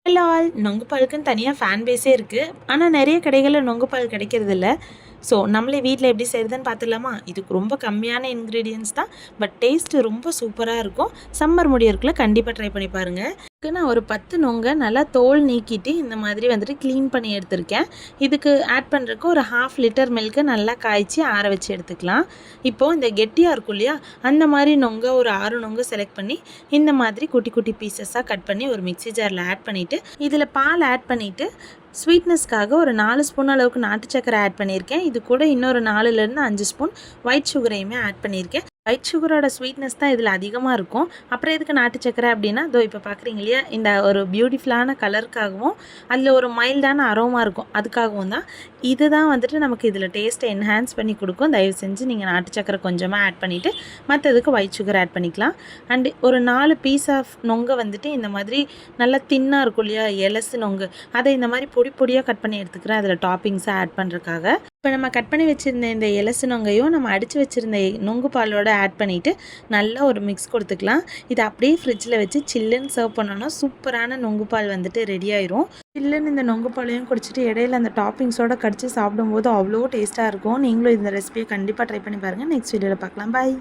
Hello all, நொங்கு பாலுக்குன்னு தனியாக fan பேஸே இருக்குது. ஆனால் நிறைய கடைகளில் நொங்கு பால் கிடைக்கிறதில்ல. ஸோ நம்மளே வீட்டில் எப்படி செய்கிறதுன்னு பார்த்துடலாமா? இதுக்கு ரொம்ப கம்மியான இன்க்ரீடியன்ஸ் தான், பட் டேஸ்ட்டு ரொம்ப சூப்பராக இருக்கும். சம்மர் முடியறதுக்குள்ள கண்டிப்பாக ட்ரை பண்ணி பாருங்கள். நான் ஒரு 10 நொங்க நல்லா தோல் நீக்கிட்டு இந்த மாதிரி வந்துட்டு க்ளீன் பண்ணி எடுத்திருக்கேன். இதுக்கு ஆட் பண்ணுறதுக்கு ஒரு 1/2 லிட்டர் மில்க்கு நல்லா காய்ச்சி ஆற வச்சு எடுத்துக்கலாம். இப்போது இந்த கெட்டியாக இருக்கும் இல்லையா, அந்த மாதிரி நொங்க ஒரு 6 நொங்க செலக்ட் பண்ணி இந்த மாதிரி குட்டி குட்டி பீசஸாக கட் பண்ணி ஒரு மிக்ஸி ஜாரில் ஆட் பண்ணிவிட்டு இதில் பால் ஆட் பண்ணிவிட்டு ஸ்வீட்னஸ்க்காக ஒரு 4 ஸ்பூன் அளவுக்கு நாட்டு சக்கரை ஆட் பண்ணியிருக்கேன். இது கூட இன்னொரு 4லேருந்து 5 ஸ்பூன் ஒயிட் சுகரையுமே ஆட் பண்ணியிருக்கேன். ஒயிட் சுகரோட ஸ்வீட்னஸ் தான் இதில் அதிகமாக இருக்கும். அப்புறம் எதுக்கு நாட்டு சக்கரை அப்படின்னா, இதோ இப்போ பார்க்குறீங்க இல்லையா, இந்த ஒரு பியூட்டிஃபுல்லான கலருக்காகவும் அதில் ஒரு மைல்டான அரோமா இருக்கும், அதுக்காகவும் தான். இது தான் வந்துட்டு நமக்கு இதில் டேஸ்ட்டை என்ஹான்ஸ் பண்ணி கொடுக்கும். தயவு செஞ்சு நீங்கள் நாட்டு சக்கரை கொஞ்சமாக ஆட் பண்ணிவிட்டு மற்றதுக்கு ஒயிட் சுகர் ஆட் பண்ணிக்கலாம். அண்டு ஒரு 4 பீஸ் ஆஃப் நொங்கை வந்துட்டு இந்த மாதிரி நல்லா தின்னாக இருக்கும் இல்லையா, எலசு நொங்கு, அதை இந்த மாதிரி பொடி பொடியாக கட் பண்ணி எடுத்துக்கிறேன் அதில் டாப்பிங்ஸை ஆட் பண்ணுறதுக்காக. இப்போ நம்ம கட் பண்ணி வச்சுருந்த இந்த எலசு நொங்கையும் நம்ம அடித்து வச்சுருந்த நொங்கு பாலோட ஆட் பண்ணிவிட்டு நல்லா ஒரு மிக்ஸ் கொடுத்துக்கலாம். இதை அப்படியே ஃப்ரிட்ஜில் வச்சு சில்லுன்னு சர்வ் பண்ணோன்னா சூப்பரான நொங்கு பால் வந்துட்டு ரெடி ஆயிரும். சில்லுன்னு இந்த நொங்கு பாலையும் குடிச்சிட்டு இடையில அந்த டாப்பிங்ஸோடு கடிச்சு சாப்பிடும்போது அவ்வளோ டேஸ்ட்டாக இருக்கும். நீங்களும் இந்த ரெசிபியை கண்டிப்பாக ட்ரை பண்ணி பாருங்கள். நெக்ஸ்ட் வீடியோவில் பார்க்கலாம். பாய்.